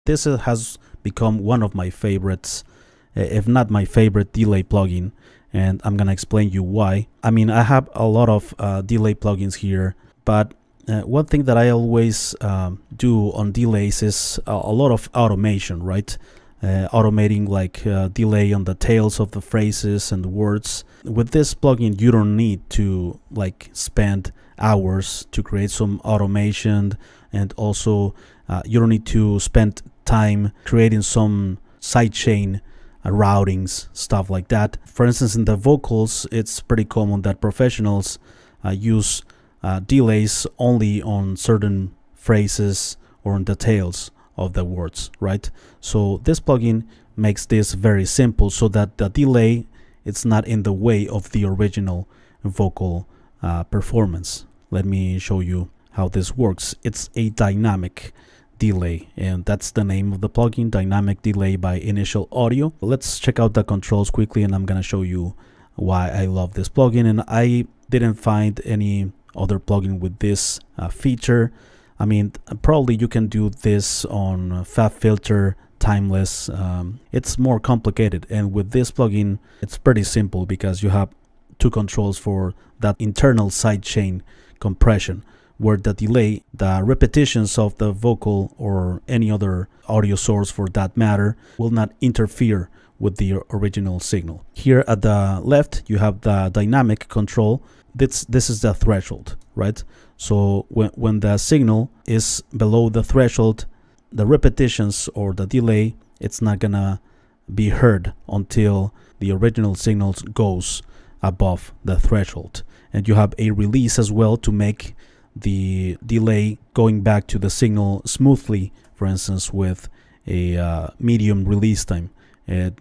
This has become one of my favorites, if not my favorite delay plugin, and I'm gonna explain you why. I mean, I have a lot of delay plugins here, but one thing that I always do on delays is a lot of automation, right? Automating like delay on the tails of the phrases and the words. With this plugin, you don't need to like spend hours to create some automation, and also you don't need to spend time creating some sidechain routings, stuff like that. For instance, in the vocals, it's pretty common that professionals use delays only on certain phrases or on the tails of the words, right? So this plugin makes this very simple so that the delay it's not in the way of the original vocal performance. Let me show you how this works. It's a dynamic delay, and that's the name of the plugin, Dynamic Delay by Initial Audio. Let's check out the controls quickly, and I'm gonna show you why I love this plugin. And I didn't find any other plugin with this feature. I mean, probably you can do this on FabFilter, Timeless. It's more complicated, and with this plugin it's pretty simple because you have two controls for that internal sidechain compression, where the delay, the repetitions of the vocal or any other audio source for that matter, will not interfere with the original signal. Here at the left you have the dynamic control. This is the threshold, right? So when the signal is below the threshold, the repetitions or the delay, it's not gonna be heard until the original signal goes above the threshold. And you have a release as well to make the delay going back to the signal smoothly, for instance with a medium release time,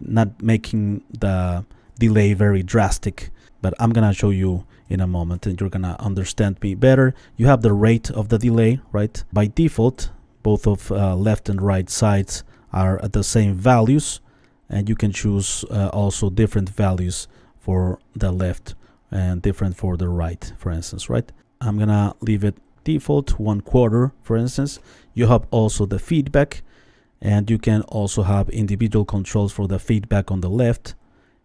not making the delay very drastic. But I'm gonna show you in a moment and you're gonna understand me better. You have the rate of the delay, right? By default, both of left and right sides are at the same values, and you can choose also different values for the left and different for the right, for instance, right? I'm gonna leave it default 1/4, for instance. You have also the feedback, and you can also have individual controls for the feedback on the left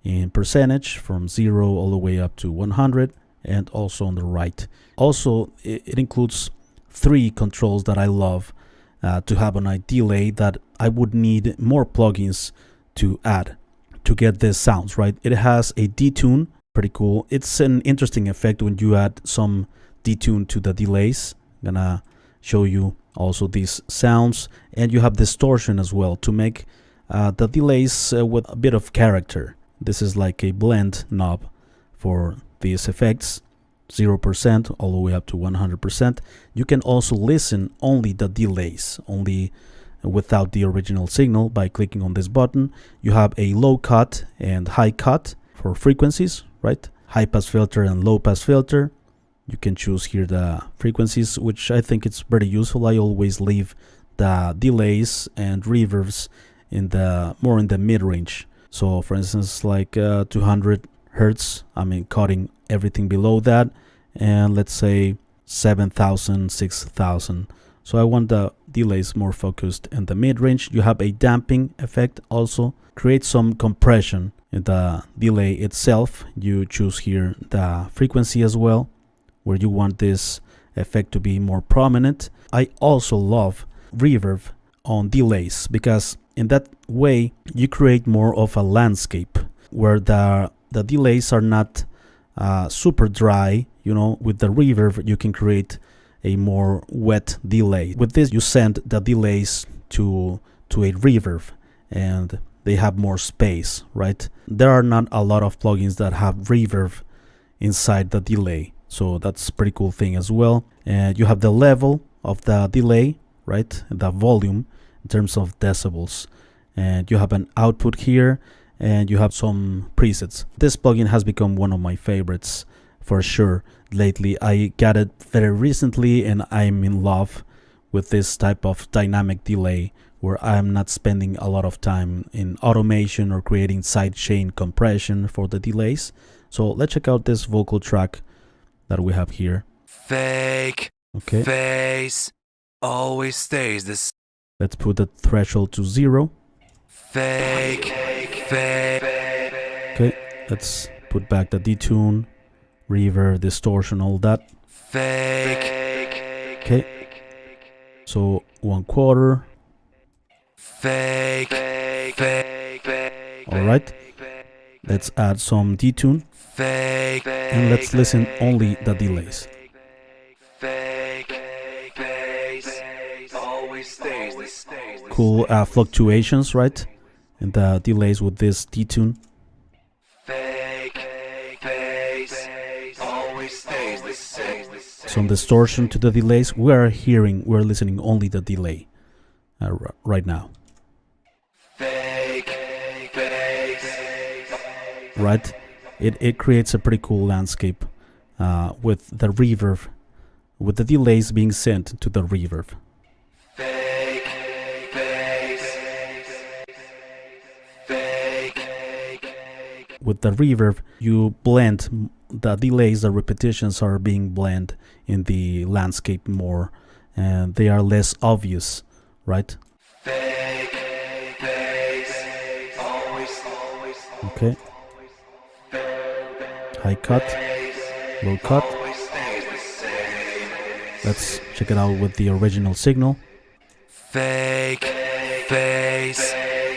in percentage from 0 all the way up to 100, and also on the right. Also, it includes 3 controls that I love to have on a delay that I would need more plugins to add to get these sounds, right? It has a detune, pretty cool. It's an interesting effect when you add some detune to the delays. I'm gonna show you also these sounds, and you have distortion as well to make the delays with a bit of character. This is like a blend knob for these effects, 0% all the way up to 100%. You can also listen only the delays, only without the original signal by clicking on this button. You have a low cut and high cut for frequencies, right? High pass filter and low pass filter. You can choose here the frequencies, which I think it's pretty useful. I always leave the delays and reverbs in the more in the mid-range. So for instance, like 200 hertz, I mean cutting everything below that, and let's say 7,000, 6,000. So I want the delays more focused in the mid-range. You have a damping effect also. Create some compression in the delay itself. You choose here the frequency as well, where you want this effect to be more prominent. I also love reverb on delays because in that way you create more of a landscape where the delays are not super dry. You know, with the reverb you can create a more wet delay. With this you send the delays to a reverb and they have more space, right? There are not a lot of plugins that have reverb inside the delay, so that's a pretty cool thing as well. And you have the level of the delay, right? The volume in terms of decibels, and you have an output here, and you have some presets. This plugin has become one of my favorites for sure lately. I got it very recently and I'm in love with this type of dynamic delay where I'm not spending a lot of time in automation or creating sidechain compression for the delays. So let's check out this vocal track that we have here. Fake Okay. face always stays the Let's put the threshold to 0. Fake. Okay, let's put back the detune, reverb, distortion, all that. Fake. Okay, so 1/4. Fake. Alright, let's add some detune, Fake. and let's listen only the delays. Cool fluctuations, right? And the delays with this detune. Some distortion to the delays. We're listening only the delay right now. Right? It creates a pretty cool landscape with the reverb, with the delays being sent to the reverb. With the reverb, you blend the delays, the repetitions are being blended in the landscape more, and they are less obvious, right? Okay. High cut, low cut. Let's check it out with the original signal. Fake face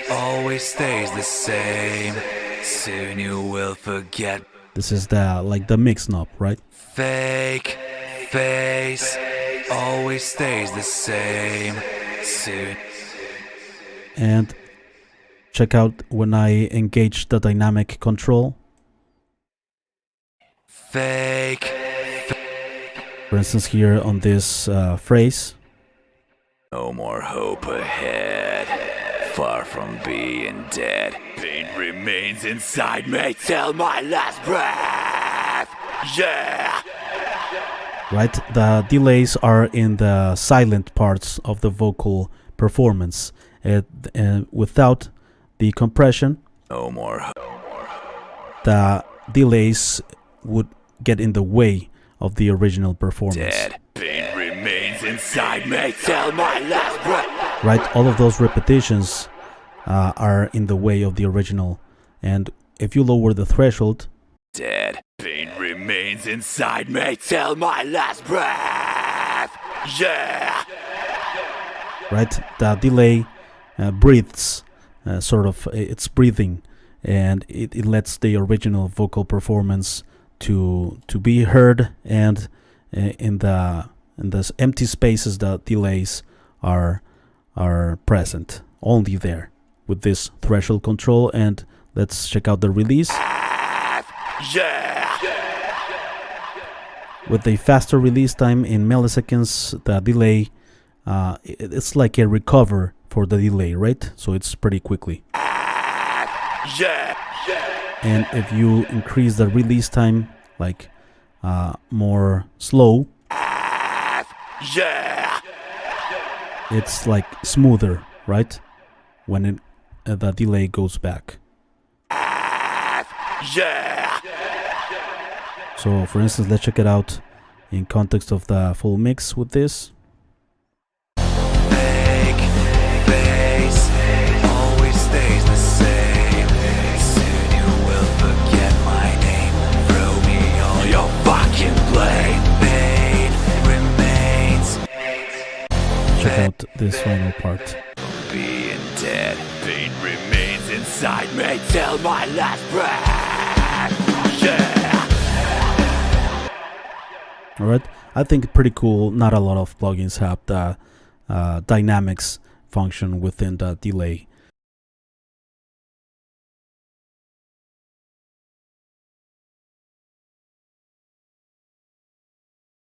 always stays the same. Soon you will forget. This is the mix knob, right? Fake face always stays the same. Soon. And check out when I engage the dynamic control. Fake. For instance, here on this phrase. No more hope ahead. Far from being dead. Pain remains inside me till my last breath. Yeah. Right, the delays are in the silent parts of the vocal performance, and without the compression, No more. the delays would get in the way of the original performance. Dead. Pain remains inside me till my last breath. Right, all of those repetitions are in the way of the original, and if you lower the threshold, Dead. Pain remains inside me till my last breath. Yeah. right, the delay breathes, it's breathing, and it lets the original vocal performance to be heard, and in the empty spaces the delays are present only there with this threshold control. And let's check out the release. Yeah. With a faster release time in milliseconds, the delay it's like a recover for the delay, right? So it's pretty quickly. Yeah. And if you increase the release time, like more slow, Yeah. it's like smoother, right? When the delay goes back. Yeah. So for instance, let's check it out in context of the full mix with this. Fake face always stays the same. Soon you will forget my name. Throw me all your fucking blame. Pain remains. Check out this final part. Being dead. Pain remains inside me till my last breath. Yeah. Alright, I think pretty cool. Not a lot of plugins have the dynamics function within the delay.